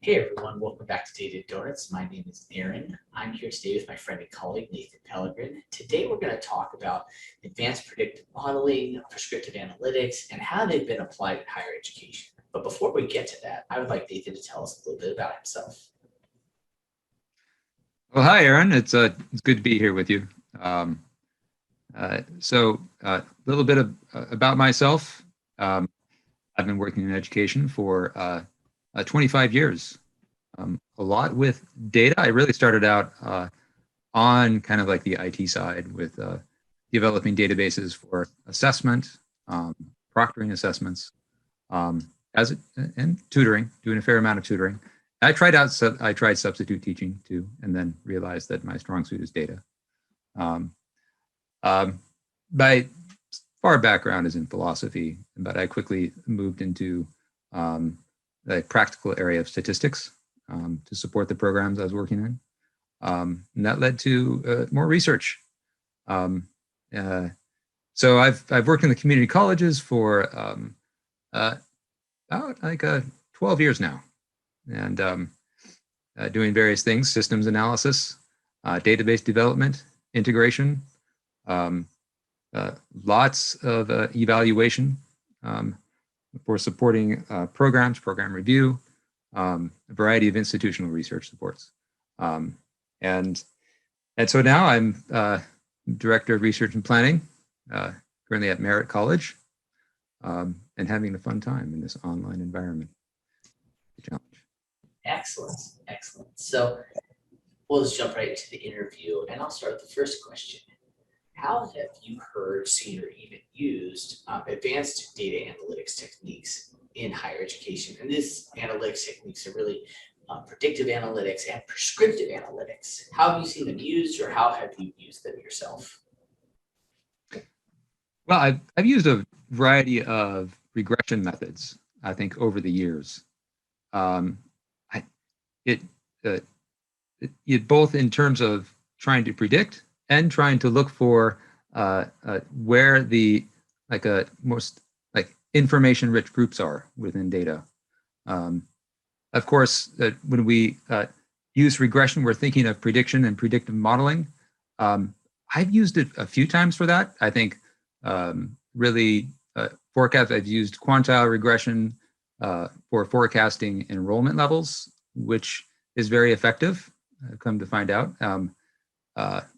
Hey everyone, welcome back to Data Donuts. My name is Aaron. I'm here today with my friend and colleague Nathan Pellegrin. Today we're going to talk about advanced predictive modeling, prescriptive analytics, and how they've been applied in higher education. But before we get to that, I would like Nathan to tell us a little bit about himself. Well, hi, Aaron. It's good to be here with you. A little bit about myself. I've been working in education for 25 years. A lot with data. I really started out on kind of like the IT side with developing databases for assessment, proctoring assessments, and tutoring, doing a fair amount of tutoring. I tried substitute teaching too, and then realized that my strong suit is data. My far background is in philosophy, but I quickly moved into the practical area of statistics to support the programs I was working in. And that led to more research. So I've worked in the community colleges for about like 12 years now, and doing various things: systems analysis, database development, integration, lots of evaluation for supporting programs, program review, a variety of institutional research supports. And so now I'm Director of Research and Planning, currently at Merritt College, and having a fun time in this online environment. Challenge. Excellent, excellent. So we'll just jump right into the interview, and I'll start with the first question. How have you heard, seen, or even used advanced data analytics techniques in higher education? And these analytics techniques are really predictive analytics and prescriptive analytics. How have you seen them used, or how have you used them yourself? Well, I've used a variety of regression methods, I think, over the years. It both in terms of trying to predict and trying to look for where the most information-rich groups are within data. Of course, when we use regression, we're thinking of prediction and predictive modeling. I've used it a few times for that. I think forecast. I've used quantile regression for forecasting enrollment levels, which is very effective. I've come to find out.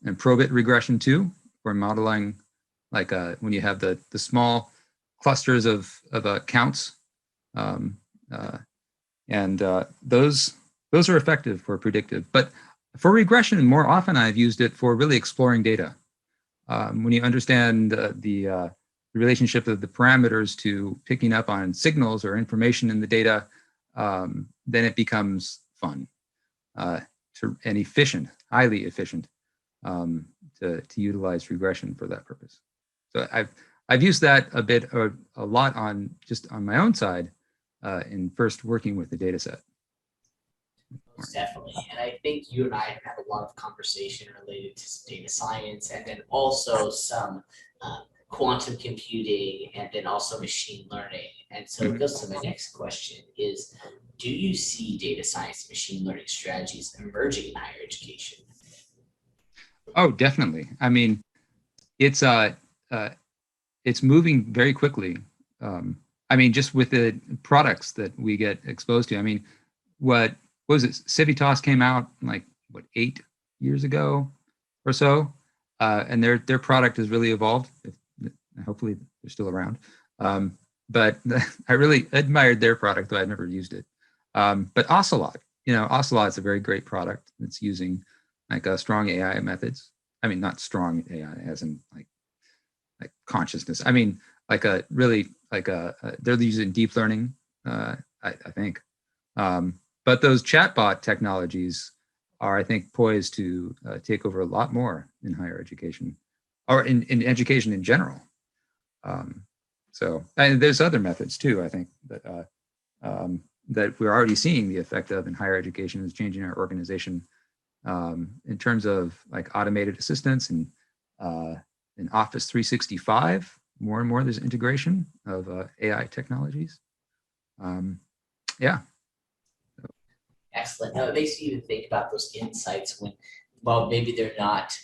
And probit regression too, for modeling, like when you have the small clusters of counts, those are effective for predictive. But for regression, more often I've used it for really exploring data. When you understand the relationship of the parameters to picking up on signals or information in the data, then it becomes fun and efficient, highly efficient, to utilize regression for that purpose. So I've used that a lot on my own side in first working with the data set. Most definitely. And I think you and I have had a lot of conversation related to data science, and then also some quantum computing, and then also machine learning. And so it goes to my next question is, do you see data science and machine learning strategies emerging in higher education? Oh, definitely. I mean, it's moving very quickly. I mean, just with the products that we get exposed to. I mean, what was it? Civitas came out like 8 years ago or so, and their product has really evolved. Hopefully, they're still around. But I really admired their product, though I've never used it. But Ocelot, Ocelot's a very great product. It's using strong AI methods. I mean, not strong AI as in like consciousness. I mean, they're using deep learning, I think. But those chatbot technologies are, I think, poised to take over a lot more in higher education, or in education in general. And there's other methods too, I think, that we're already seeing the effect of in higher education is changing our organization in terms of automated assistants and in Office 365. More and more there's integration of AI technologies. Yeah. Excellent. No, it makes me even think about those insights when, well, maybe they're not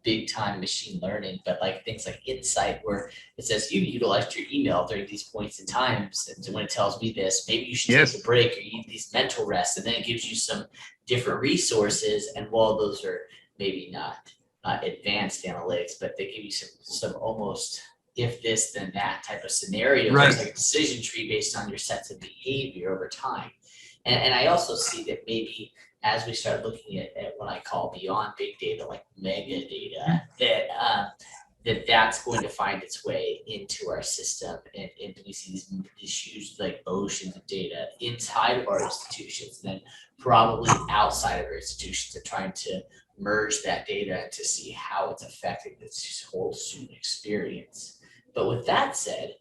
big time machine learning, but like things like insight where it says you utilized your email during these points in times. And when it tells me this, maybe you should take a Yes. break or you need these mental rests. And then it gives you some different resources. And while those are maybe not advanced analytics, but they give you some almost if this, then that type of scenario. Right. It's like a decision tree based on your sets of behavior over time. And I also see that maybe as we start looking at what I call beyond big data, like mega data, that's going to find its way into our system, and we see these huge like oceans of data inside of our institutions, and then probably outside of our institutions, and trying to merge that data to see how it's affecting this whole student experience. But with that said,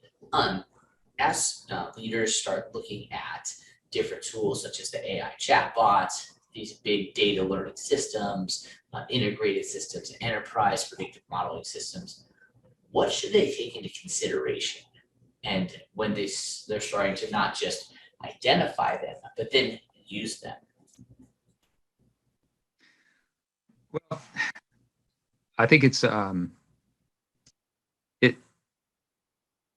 as leaders start looking at different tools such as the AI chatbots, these big data learning systems, integrated systems, enterprise predictive modeling systems, what should they take into consideration? And when they're starting to not just identify them, but then use them. Well, I think it's it.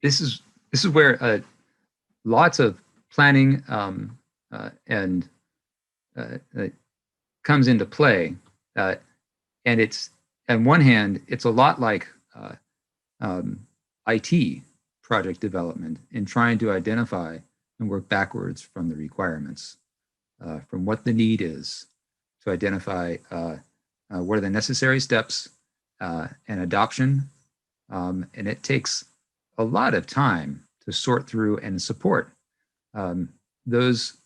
This is where lots of planning and comes into play, and it's on one hand it's a lot like IT project development in trying to identify and work backwards from the requirements, from what the need is, to identify what are the necessary steps and adoption, and it takes a lot of time to sort through and support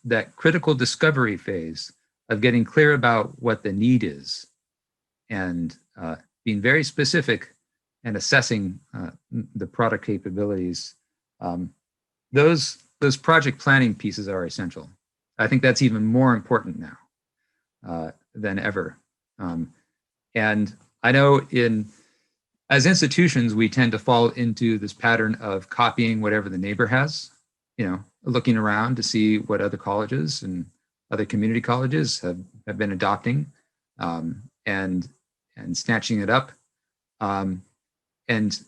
that critical discovery phase of getting clear about what the need is and being very specific and assessing the product capabilities. Those project planning pieces are essential. I think that's even more important now than ever. And I know as institutions, we tend to fall into this pattern of copying whatever the neighbor has, looking around to see what other colleges and other community colleges have been adopting, and snatching it up. And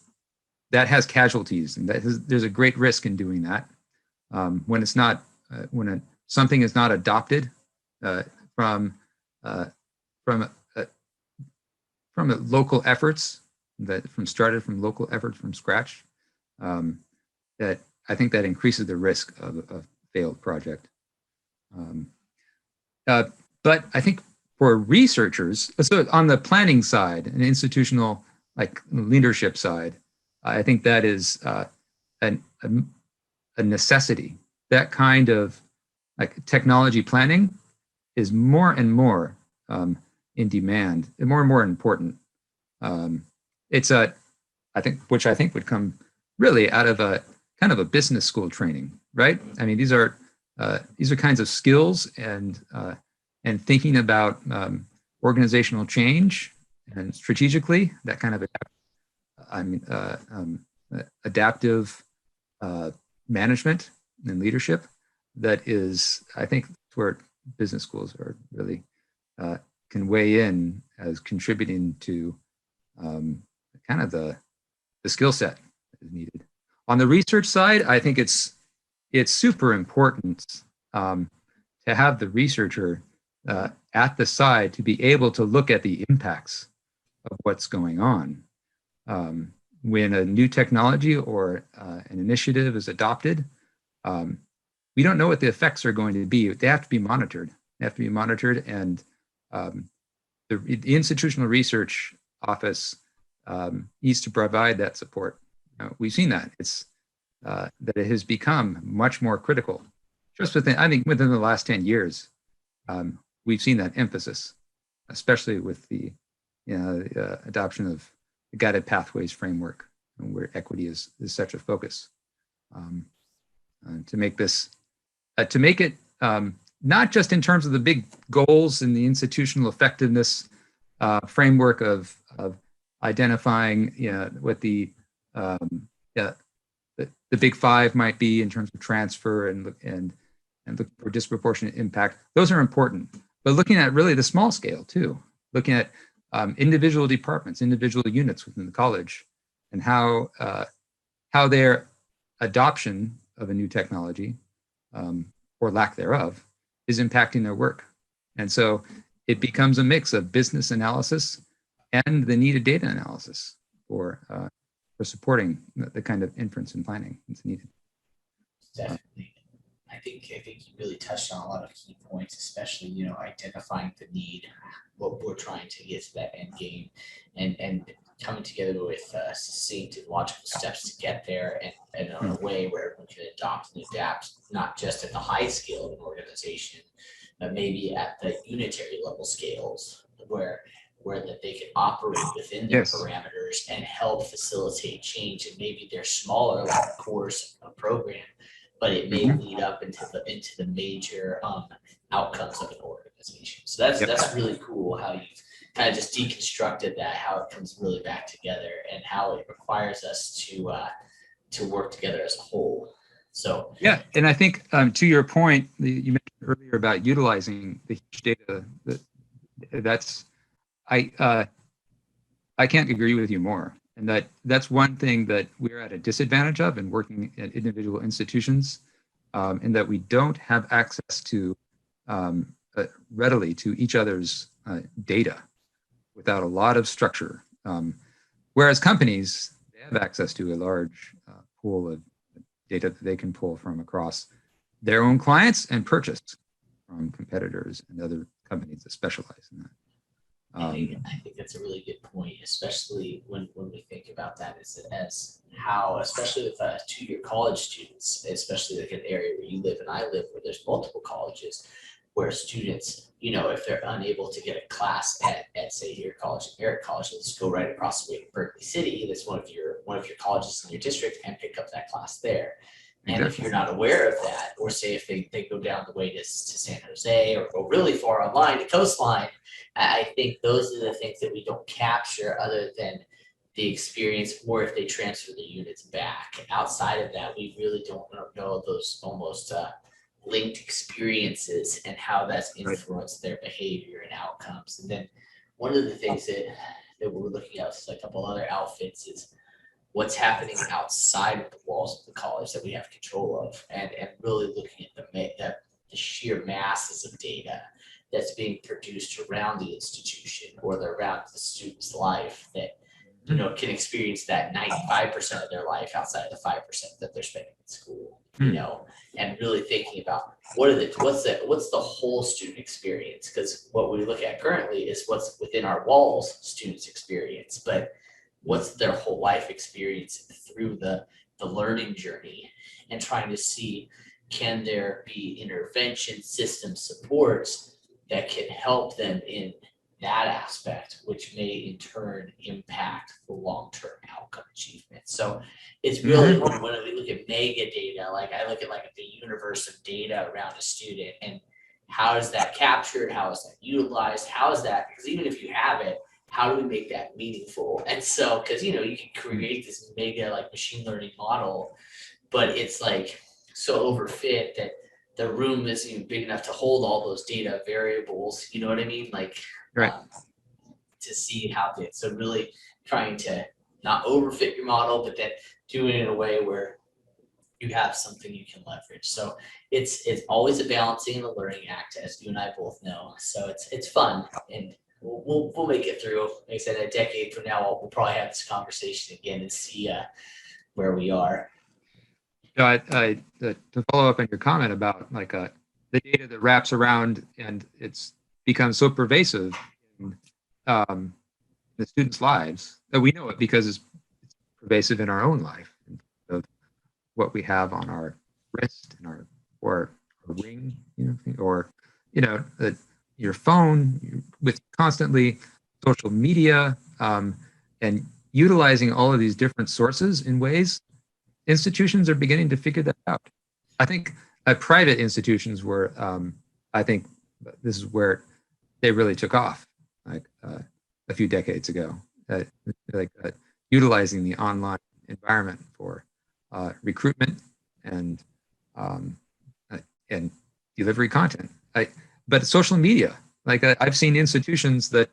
that has casualties, and there's a great risk in doing that. When it's not, something is not adopted from local efforts, started from local efforts from scratch, that I think that increases the risk of a failed project. But I think for researchers, so on the planning side and institutional like leadership side, I think that is a necessity. That kind of like technology planning is more and more in demand and more important. It's which I think would come really out of a kind of a business school training, right? I mean, these are kinds of skills and thinking about organizational change and strategically, that kind of adaptive management and leadership. That is, I think, where business schools are really can weigh in as contributing to kind of the skill set that is needed. On the research side, I think it's super important to have the researcher at the side to be able to look at the impacts of what's going on. When a new technology or an initiative is adopted, we don't know what the effects are going to be. They have to be monitored. And the institutional research office needs to provide that support. We've seen that that it has become much more critical. Just within the last 10 years, we've seen that emphasis, especially with the adoption of the guided pathways framework, where equity is such a focus. To make it not just in terms of the big goals and the institutional effectiveness framework of identifying what the big five might be in terms of transfer and and look for disproportionate impact. Those are important, but looking at really the small scale too, looking at individual departments, individual units within the college, and how their adoption of a new technology or lack thereof is impacting their work. And so it becomes a mix of business analysis and the needed data analysis for supporting the kind of inference and planning that's needed. Definitely. I think you really touched on a lot of key points, especially, identifying the need, what we're trying to get to that end game, and coming together with succinct and logical steps to get there, and in a way where everyone can adopt and adapt, not just at the high scale of an organization, but maybe at the unitary level scales where that they can operate within their parameters and help facilitate change. And maybe they're smaller, like a course, a program, but it may lead up into the major outcomes of an organization. So that's really cool how you've kind of just deconstructed that, how it comes really back together, and how it requires us to work together as a whole. So yeah, and I think to your point, you mentioned earlier about utilizing the huge data. That's I can't agree with you more. And that's one thing that we're at a disadvantage of in working at individual institutions, in that we don't have access to readily to each other's data without a lot of structure. Whereas companies, they have access to a large pool of data that they can pull from across their own clients and purchase from competitors and other companies that specialize in that. I think that's a really good point, especially when we think about that as how, especially with two-year college students, especially like an area where you live and I live, where there's multiple colleges, where students, if they're unable to get a class at say your college, Eric College, let's go right across the way to Berkeley City. That's one of your colleges in your district, and pick up that class there. And if you're not aware of that, or say if they go down the way to San Jose or go really far online to Coastline, I think those are the things that we don't capture other than the experience, or if they transfer the units back. Outside of that, we really don't know those almost linked experiences and how that's influenced their behavior and outcomes. And then one of the things that we're looking at with a couple other outfits is what's happening outside of the walls of the college that we have control of, and really looking at the sheer masses of data that's being produced around the institution or around the student's life that can experience that 95% of their life outside of the 5% that they're spending in school. And really thinking about what's the whole student experience, because what we look at currently is what's within our walls students experience, but what's their whole life experience through the learning journey, and trying to see, can there be intervention system supports that can help them in that aspect, which may in turn impact the long-term outcome achievement. So it's really when we look at mega data, like I look at like the universe of data around a student, and how is that captured? How is that utilized? How is that, because even if you have it, how do we make that meaningful? And so, because you can create this mega like machine learning model, but it's like so overfit that the room isn't even big enough to hold all those data variables. You know what I mean? Like, to see how so really trying to not overfit your model, but then do it in a way where you have something you can leverage. So it's always a balancing and a learning act, as you and I both know. So it's fun, and we'll make it through. Like I said, a decade from now, we'll probably have this conversation again and see where we are. To follow up on your comment about like the data that wraps around and it's become so pervasive in the students' lives that we know it because it's pervasive in our own life, of what we have on our wrist and or ring, or your phone, with constantly social media, and utilizing all of these different sources in ways. Institutions are beginning to figure that out. I think private institutions were, I think this is where they really took off, like a few decades ago, utilizing the online environment for recruitment and delivery content. But social media, like I've seen institutions that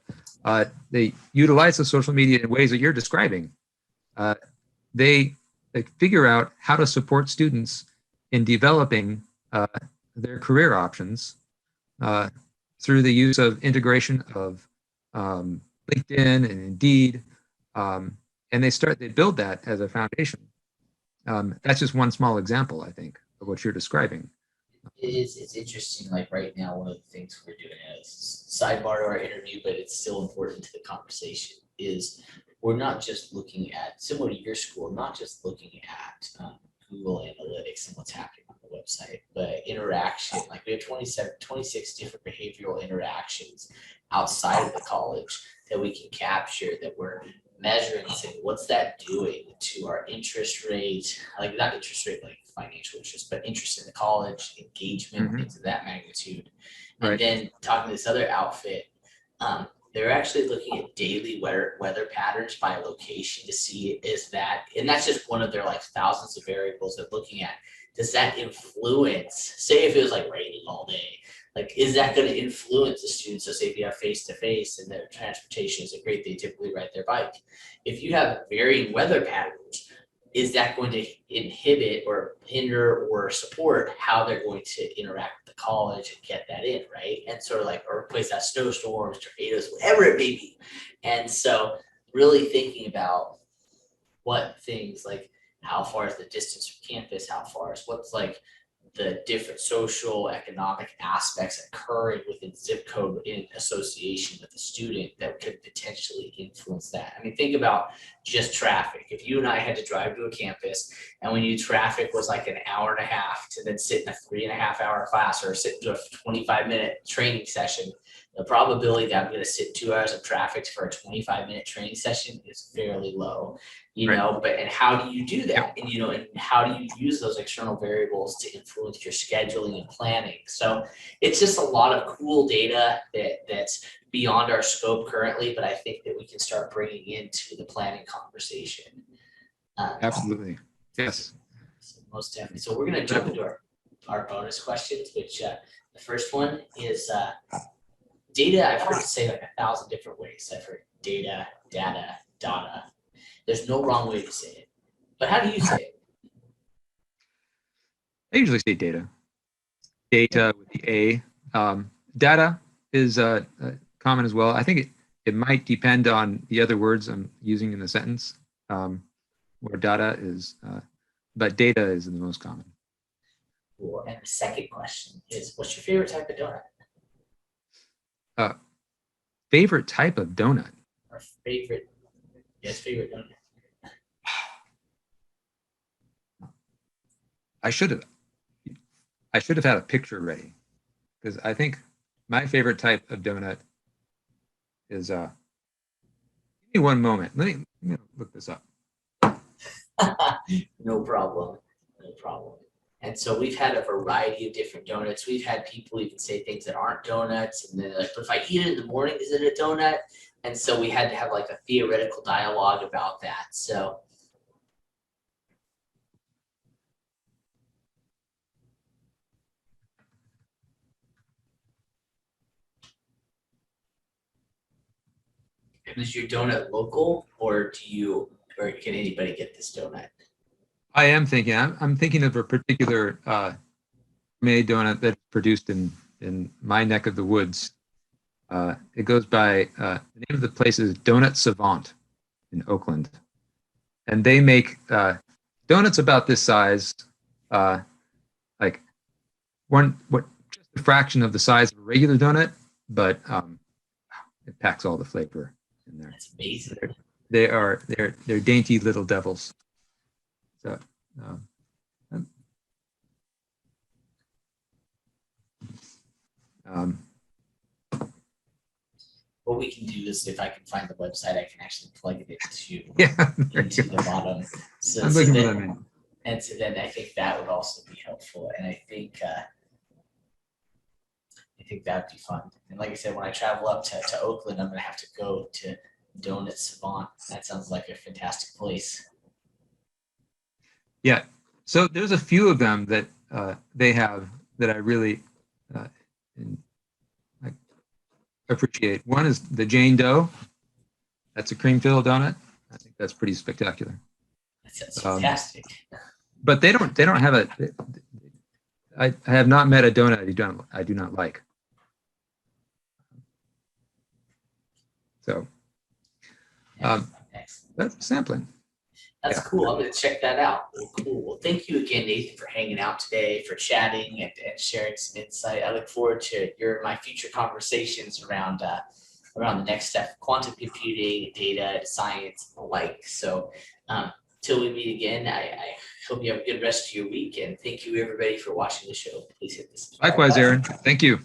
they utilize the social media in ways that you're describing. They figure out how to support students in developing their career options through the use of integration of LinkedIn and Indeed, and they build that as a foundation. That's just one small example, I think, of what you're describing. It's interesting, like right now, one of the things we're doing as sidebar to our interview, but it's still important to the conversation, is we're not just looking at, similar to your school, not just looking at Google Analytics and what's happening on the website, but interaction. Like we have 26 different behavioral interactions outside of the college that we can capture, that we're measuring and saying, what's that doing to our interest rate, like not interest rate, like financial interest, but interest in the college, engagement, things of that magnitude. And Right. then talking to this other outfit, they're actually looking at daily weather patterns by location to see is that, and that's just one of their like thousands of variables they're looking at. Does that influence, say if it was like raining all day, like is that going to influence the students? So say if you have face-to-face and their transportation isn't great, they typically ride their bike. If you have varying weather patterns, is that going to inhibit or hinder or support how they're going to interact with the college and get that in, right? And sort of like, or replace that snowstorms, tornadoes, whatever it may be. And so really thinking about what things like how far is the distance from campus, how far is what's like the different social economic aspects occurring within zip code in association with the student that could potentially influence that. I mean, think about just traffic. If you and I had to drive to a campus and we knew traffic was like an hour and a half to then sit in a 3.5 hour class or sit into a 25-minute training session, the probability that I'm going to sit 2 hours of traffic for a 25-minute training session is fairly low, you Right. know, but, and how do you do that? And, you know, and how do you use those external variables to influence your scheduling and planning? So it's just a lot of cool data that's beyond our scope currently, but I think that we can start bringing into the planning conversation. Absolutely. Yes. So most definitely. So we're going to jump into our bonus questions, which the first one is data. I've heard it say like 1,000 different ways. I've heard data, data. There's no wrong way to say it. But how do you say it? I usually say data. Data with the A. Data is common as well. I think it might depend on the other words I'm using in the sentence, where data is, but data is the most common. Cool. And the second question is, what's your favorite type of donut? Favorite type of donut? Or favorite donut? I should have had a picture ready, because I think my favorite type of donut is give me one moment. Let me look this up. No problem. And so we've had a variety of different donuts. We've had people even say things that aren't donuts, and then like, but if I eat it in the morning, is it a donut? And so we had to have like a theoretical dialogue about that. So is your donut local, or can anybody get this donut? I am thinking. I'm thinking of a particular made donut that's produced in my neck of the woods. It goes by the name of the place is Donut Savant in Oakland, and they make donuts about this size, like just a fraction of the size of a regular donut, but it packs all the flavor in there. That's amazing. They're dainty little devils. So. What we can do is, if I can find the website, I can actually plug it into the bottom. So then I think that would also be helpful. And I think that would be fun. And like I said, when I travel up to Oakland, I'm gonna have to go to Donut Savant. That sounds like a fantastic place. Yeah. So there's a few of them that they have that I really and I appreciate. One is the Jane Doe. That's a cream filled donut. I think that's pretty spectacular. That's fantastic. But they don't have a. I have not met a donut I do not like. So Excellent. that's sampling. That's cool. I'm going to check that out. Well, cool. Well, thank you again, Nathan, for hanging out today, for chatting and sharing some insight. I look forward to my future conversations around the next step, quantum computing, data, science, and the like. So till we meet again, I hope you have a good rest of your week. And thank you, everybody, for watching the show. Please hit the subscribe Likewise, button. Aaron. Thank you.